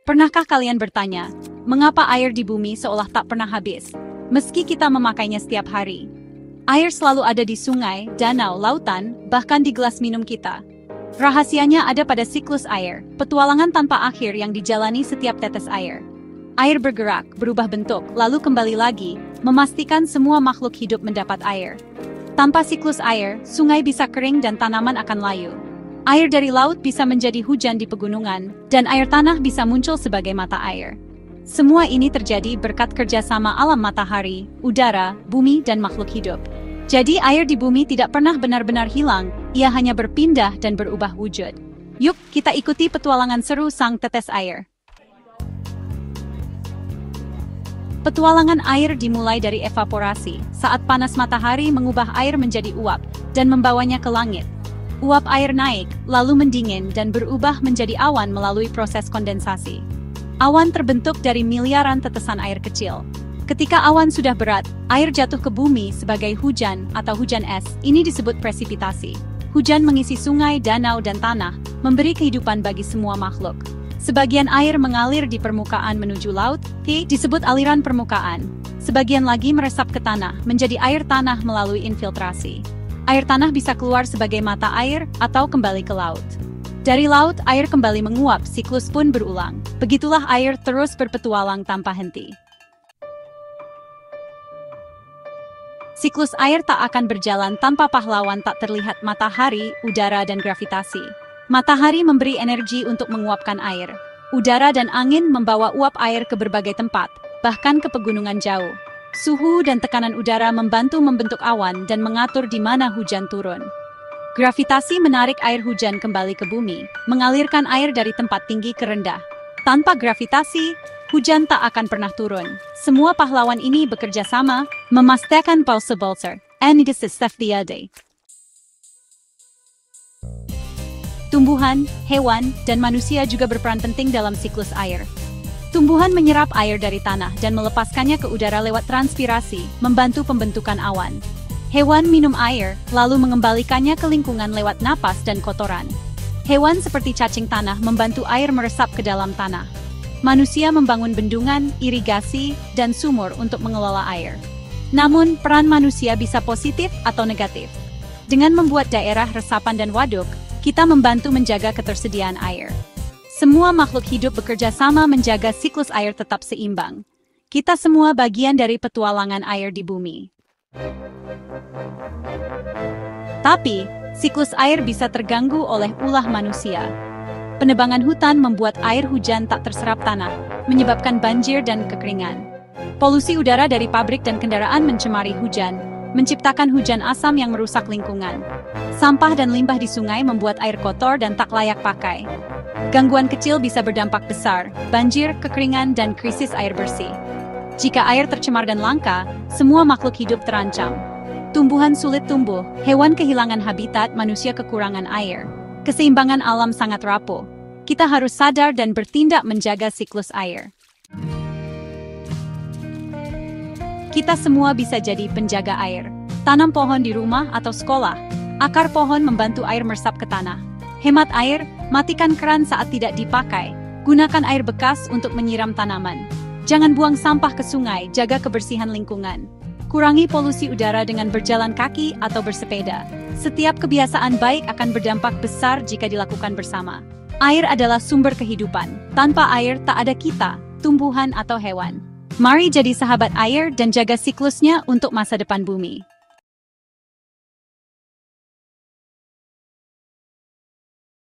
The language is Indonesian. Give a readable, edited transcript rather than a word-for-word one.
Pernahkah kalian bertanya, mengapa air di bumi seolah tak pernah habis, meski kita memakainya setiap hari? Air selalu ada di sungai, danau, lautan, bahkan di gelas minum kita. Rahasianya ada pada siklus air, petualangan tanpa akhir yang dijalani setiap tetes air. Air bergerak, berubah bentuk, lalu kembali lagi, memastikan semua makhluk hidup mendapat air. Tanpa siklus air, sungai bisa kering dan tanaman akan layu. Air dari laut bisa menjadi hujan di pegunungan, dan air tanah bisa muncul sebagai mata air. Semua ini terjadi berkat kerjasama alam matahari, udara, bumi, dan makhluk hidup. Jadi air di bumi tidak pernah benar-benar hilang, ia hanya berpindah dan berubah wujud. Yuk, kita ikuti petualangan seru sang tetes air. Petualangan air dimulai dari evaporasi, saat panas matahari mengubah air menjadi uap, dan membawanya ke langit. Uap air naik, lalu mendingin dan berubah menjadi awan melalui proses kondensasi. Awan terbentuk dari miliaran tetesan air kecil. Ketika awan sudah berat, air jatuh ke bumi sebagai hujan atau hujan es. Ini disebut presipitasi. Hujan mengisi sungai, danau, dan tanah, memberi kehidupan bagi semua makhluk. Sebagian air mengalir di permukaan menuju laut, disebut aliran permukaan. Sebagian lagi meresap ke tanah, menjadi air tanah melalui infiltrasi. Air tanah bisa keluar sebagai mata air atau kembali ke laut. Dari laut, air kembali menguap, siklus pun berulang. Begitulah air terus berpetualang tanpa henti. Siklus air tak akan berjalan tanpa pahlawan tak terlihat matahari, udara, dan gravitasi. Matahari memberi energi untuk menguapkan air. Udara dan angin membawa uap air ke berbagai tempat, bahkan ke pegunungan jauh. Suhu dan tekanan udara membantu membentuk awan dan mengatur di mana hujan turun. Gravitasi menarik air hujan kembali ke bumi, mengalirkan air dari tempat tinggi ke rendah. Tanpa gravitasi, hujan tak akan pernah turun. Semua pahlawan ini bekerja sama, memastikan possible, and it is the day. Tumbuhan, hewan, dan manusia juga berperan penting dalam siklus air. Tumbuhan menyerap air dari tanah dan melepaskannya ke udara lewat transpirasi, membantu pembentukan awan. Hewan minum air, lalu mengembalikannya ke lingkungan lewat napas dan kotoran. Hewan seperti cacing tanah membantu air meresap ke dalam tanah. Manusia membangun bendungan, irigasi, dan sumur untuk mengelola air. Namun, peran manusia bisa positif atau negatif. Dengan membuat daerah resapan dan waduk, kita membantu menjaga ketersediaan air. Semua makhluk hidup bekerja sama menjaga siklus air tetap seimbang. Kita semua bagian dari petualangan air di bumi. Tapi, siklus air bisa terganggu oleh ulah manusia. Penebangan hutan membuat air hujan tak terserap tanah, menyebabkan banjir dan kekeringan. Polusi udara dari pabrik dan kendaraan mencemari hujan, menciptakan hujan asam yang merusak lingkungan. Sampah dan limbah di sungai membuat air kotor dan tak layak pakai. Gangguan kecil bisa berdampak besar, banjir, kekeringan, dan krisis air bersih. Jika air tercemar dan langka, semua makhluk hidup terancam. Tumbuhan sulit tumbuh, hewan kehilangan habitat, manusia kekurangan air. Keseimbangan alam sangat rapuh. Kita harus sadar dan bertindak menjaga siklus air. Kita semua bisa jadi penjaga air. Tanam pohon di rumah atau sekolah. Akar pohon membantu air meresap ke tanah. Hemat air, matikan keran saat tidak dipakai. Gunakan air bekas untuk menyiram tanaman. Jangan buang sampah ke sungai, jaga kebersihan lingkungan. Kurangi polusi udara dengan berjalan kaki atau bersepeda. Setiap kebiasaan baik akan berdampak besar jika dilakukan bersama. Air adalah sumber kehidupan. Tanpa air tak ada kita, tumbuhan atau hewan. Mari jadi sahabat air dan jaga siklusnya untuk masa depan bumi.